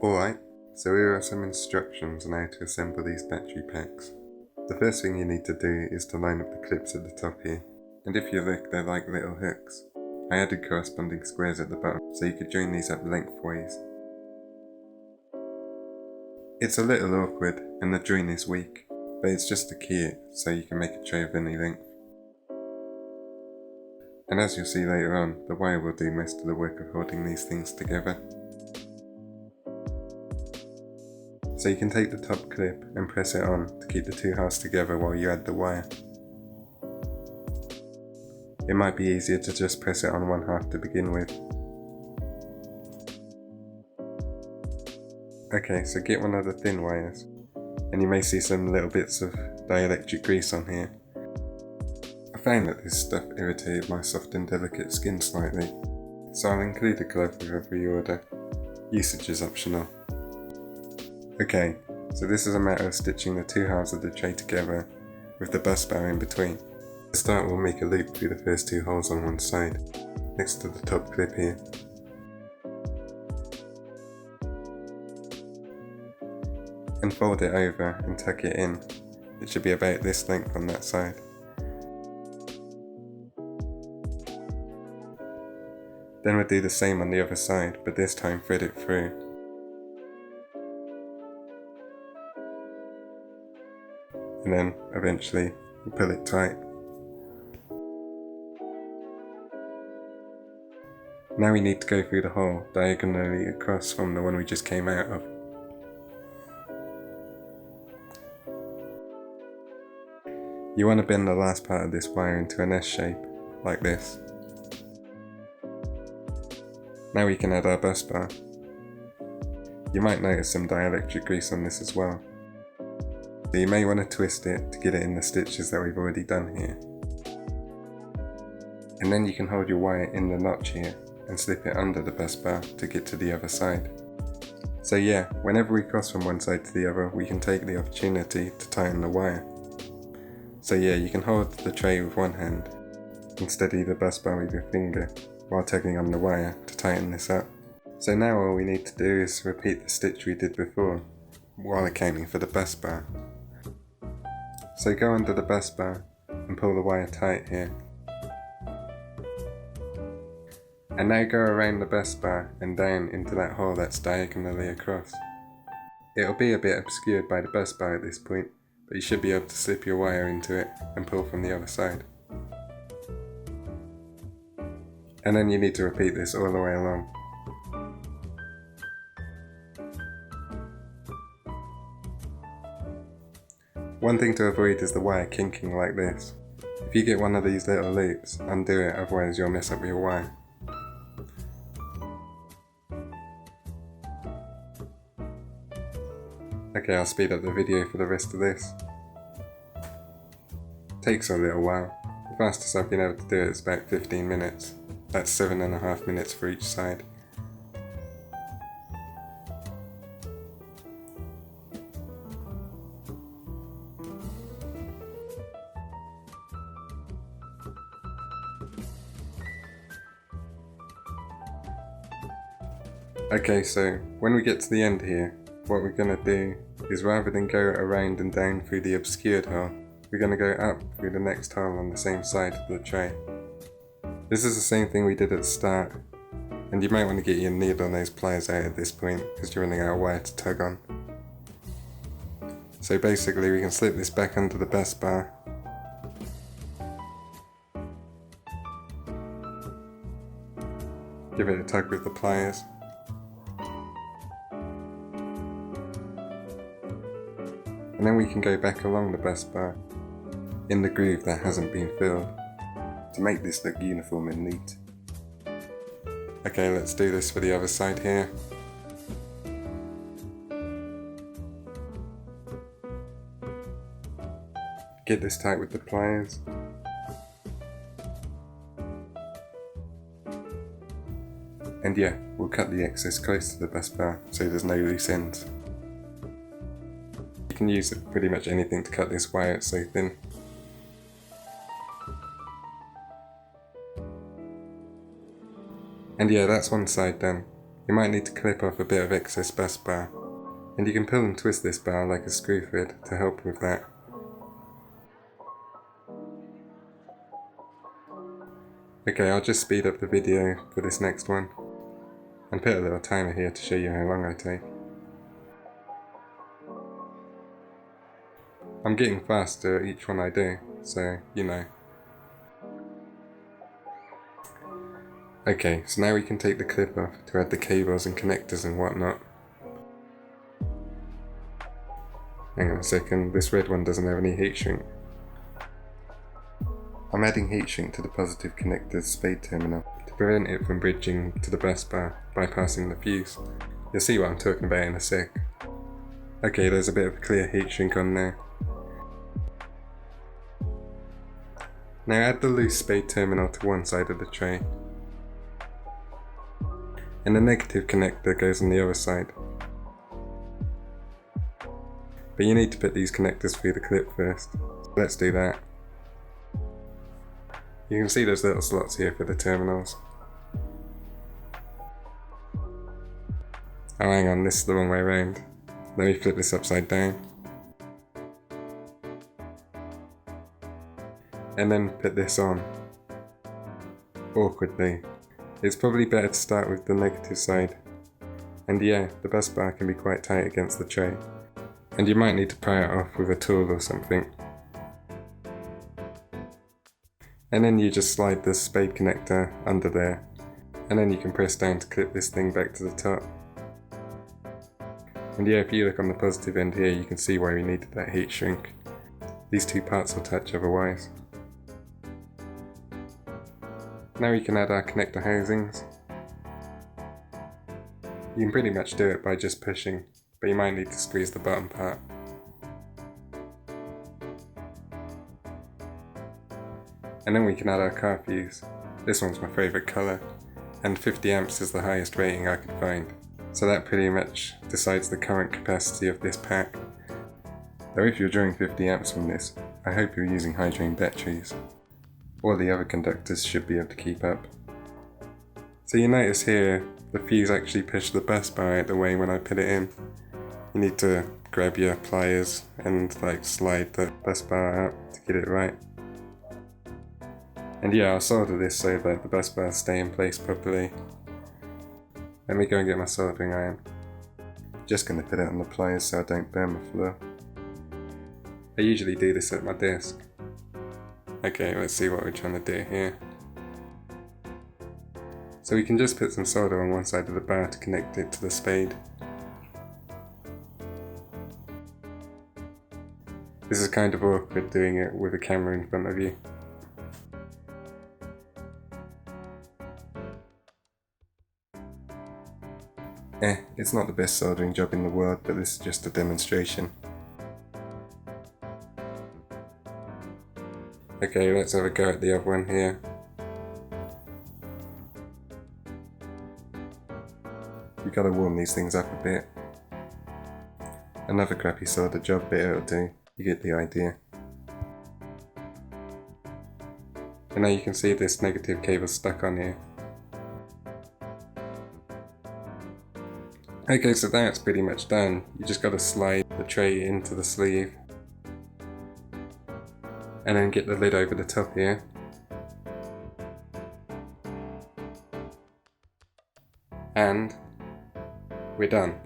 Alright, so here are some instructions on how to assemble these battery packs. The first thing you need to do is to line up the clips at the top here, and if you look, they're like little hooks. I added corresponding squares at the bottom so you could join these up lengthways. It's a little awkward and the join is weak, but it's just to key it so you can make a tray of any length. And as you'll see later on, the wire will do most of the work of holding these things together. So you can take the top clip and press it on to keep the two halves together while you add the wire. It might be easier to just press it on one half to begin with. Okay, so get one of the thin wires, and you may see some little bits of dielectric grease on here. I found that this stuff irritated my soft and delicate skin slightly, so I'll include a glove with every order. Usage is optional. Okay, so this is a matter of stitching the two halves of the tray together with the bus bar in between. To start, we'll make a loop through the first two holes on one side, next to the top clip here. And fold it over and tuck it in. It should be about this length on that side. Then we'll do the same on the other side, but this time thread it through. And then eventually we'll pull it tight. Now we need to go through the hole diagonally across from the one we just came out of. You want to bend the last part of this wire into an S shape, like this. Now we can add our bus bar. You might notice some dielectric grease on this as well. So you may want to twist it to get it in the stitches that we've already done here. And then you can hold your wire in the notch here and slip it under the bus bar to get to the other side. So yeah, whenever we cross from one side to the other, we can take the opportunity to tighten the wire. So yeah, you can hold the tray with one hand and steady the bus bar with your finger while tugging on the wire to tighten this up. So now all we need to do is repeat the stitch we did before while accounting for the bus bar. So go under the bus bar and pull the wire tight here. And now go around the bus bar and down into that hole that's diagonally across. It'll be a bit obscured by the bus bar at this point, but you should be able to slip your wire into it and pull from the other side. And then you need to repeat this all the way along. One thing to avoid is the wire kinking like this. If you get one of these little loops, undo it, otherwise you'll mess up your wire. Okay, I'll speed up the video for the rest of this. Takes a little while. The fastest I've been able to do it is about 15 minutes. That's 7.5 minutes for each side. Okay, so when we get to the end here, what we're going to do is rather than go around and down through the obscured hole, we're going to go up through the next hole on the same side of the tray. This is the same thing we did at the start, and you might want to get your needle nose pliers out at this point because you're running out of wire to tug on. So basically we can slip this back under the bus bar. Give it a tug with the pliers. And then we can go back along the bus bar in the groove that hasn't been filled to make this look uniform and neat. Okay, let's do this for the other side here. Get this tight with the pliers. And yeah, we'll cut the excess close to the bus bar so there's no loose ends. You can use pretty much anything to cut this wire, it's so thin. And yeah, that's one side done. you might need to clip off a bit of excess bus bar, and you can pull and twist this bar like a screw thread to help with that. Okay, I'll just speed up the video for this next one, and put a little timer here to show you how long I take. I'm getting faster at each one I do, so you know. Okay, so now we can take the clip off to add the cables and connectors and whatnot. Hang on a second, this red one doesn't have any heat shrink. I'm adding heat shrink to the positive connector's spade terminal to prevent it from bridging to the bus bar, bypassing the fuse. You'll see what I'm talking about in a sec. Okay, there's a bit of clear heat shrink on there. Now add the loose spade terminal to one side of the tray, and the negative connector goes on the other side. But you need to put these connectors through the clip first, so let's do that. You can see those little slots here for the terminals. Oh, hang on, this is the wrong way around. Let me flip this upside down. And then put this on. Awkwardly. It's probably better to start with the negative side. And yeah, the bus bar can be quite tight against the tray, and you might need to pry it off with a tool or something. And then you just slide the spade connector under there, and then you can press down to clip this thing back to the top. And yeah, if you look on the positive end here, you can see why we needed that heat shrink. These two parts will touch otherwise. Now we can add our connector housings. You can pretty much do it by just pushing, but you might need to squeeze the bottom part. And then we can add our car fuse. This one's my favourite colour, and 50 amps is the highest rating I could find, so that pretty much decides the current capacity of this pack. Though if you're drawing 50 amps from this, I hope you're using high drain batteries. All the other conductors should be able to keep up. So you notice here, the fuse actually pushed the bus bar out the way when I put it in. You need to grab your pliers and slide the bus bar out to get it right. And yeah, I'll solder this so that the bus bars stay in place properly. Let me go and get my soldering iron. Just gonna put it on the pliers so I don't burn my floor. I usually do this at my desk. Okay, let's see what we're trying to do here. So we can just put some solder on one side of the bar to connect it to the spade. This is kind of awkward doing it with a camera in front of you. It's not the best soldering job in the world, but this is just a demonstration. Okay, let's have a go at the other one here. You gotta warm these things up a bit. Another crappy solder job, but it'll do. You get the idea. And now you can see this negative cable stuck on here. Okay, so that's pretty much done. You just gotta slide the tray into the sleeve, and then get the lid over the top here. And we're done.